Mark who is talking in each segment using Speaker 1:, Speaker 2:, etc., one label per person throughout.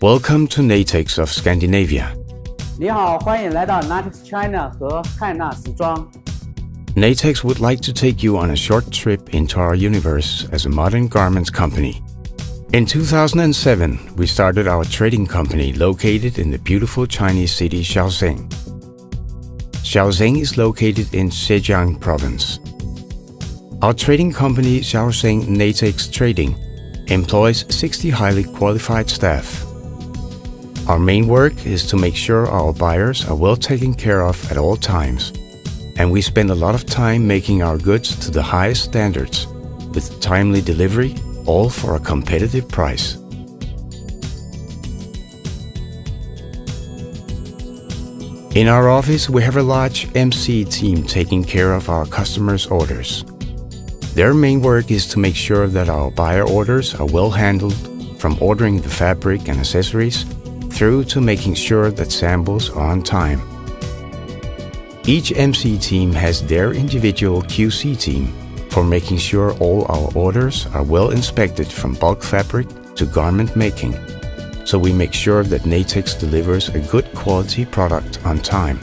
Speaker 1: Welcome to Natex of Scandinavia.
Speaker 2: 你好，欢迎来到 Natex China 和汉娜时装。
Speaker 1: Natex would like to take you on a short trip into our universe as a modern garments company. In 2007, we started our trading company located in the beautiful Chinese city Shaoxing. Shaoxing is located in Zhejiang province. Our trading company, Shaoxing Natex Trading, employs 60 highly qualified staff. Our main work is to make sure our buyers are well taken care of at all times, and we spend a lot of time making our goods to the highest standards, with timely delivery, all for a competitive price. In our office, we have a large MC team taking care of our customers' orders. Their main work is to make sure that our buyer orders are well handled, from ordering the fabric and accessories through to making sure that samples are on time. Each MC team has their individual QC team for making sure all our orders are well inspected from bulk fabric to garment making, so we make sure that Natex delivers a good quality product on time.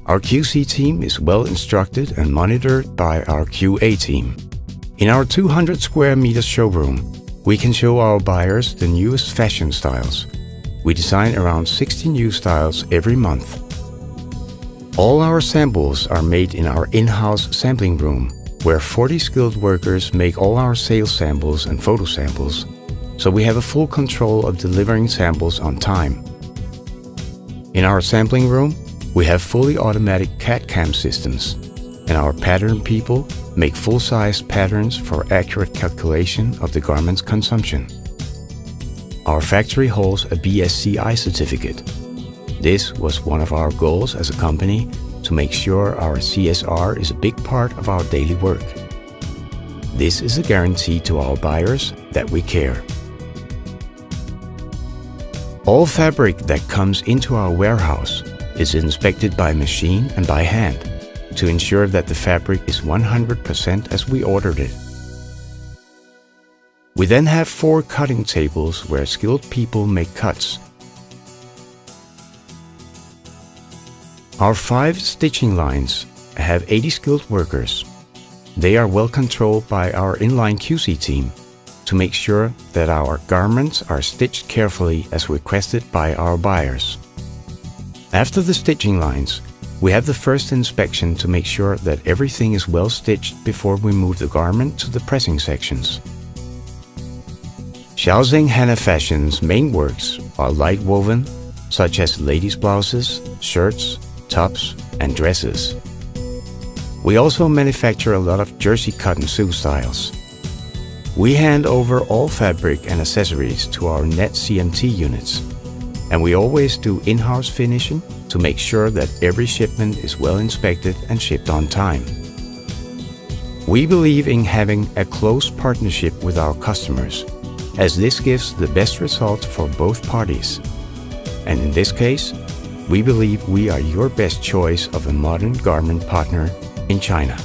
Speaker 1: Our QC team is well instructed and monitored by our QA team. In our 200 square meter showroom, we can show our buyers the newest fashion styles. We design around 60 new styles every month. All our samples are made in our in-house sampling room, where 40 skilled workers make all our sales samples and photo samples, so we have a full control of delivering samples on time. In our sampling room, we have fully automatic CAD/CAM systems, and our pattern people make full-size patterns for accurate calculation of the garment's consumption. Our factory holds a BSCI certificate. This was one of our goals as a company, to make sure our CSR is a big part of our daily work. This is a guarantee to our buyers that we care. All fabric that comes into our warehouse is inspected by machine and by hand to ensure that the fabric is 100% as we ordered it. We then have 4 cutting tables where skilled people make cuts. Our 5 stitching lines have 80 skilled workers. They are well controlled by our inline QC team to make sure that our garments are stitched carefully as requested by our buyers. After the stitching lines, we have the first inspection to make sure that everything is well stitched before we move the garment to the pressing sections. Shaoxing Hana Fashion's main works are light woven, such as ladies' blouses, shirts, tops, and dresses. We also manufacture a lot of jersey cut and sew styles. We hand over all fabric and accessories to our net CMT units, and we always do in-house finishing to make sure that every shipment is well inspected and shipped on time. We believe in having a close partnership with our customers, as this gives the best result for both parties. And in this case, we believe we are your best choice of a modern garment partner in China.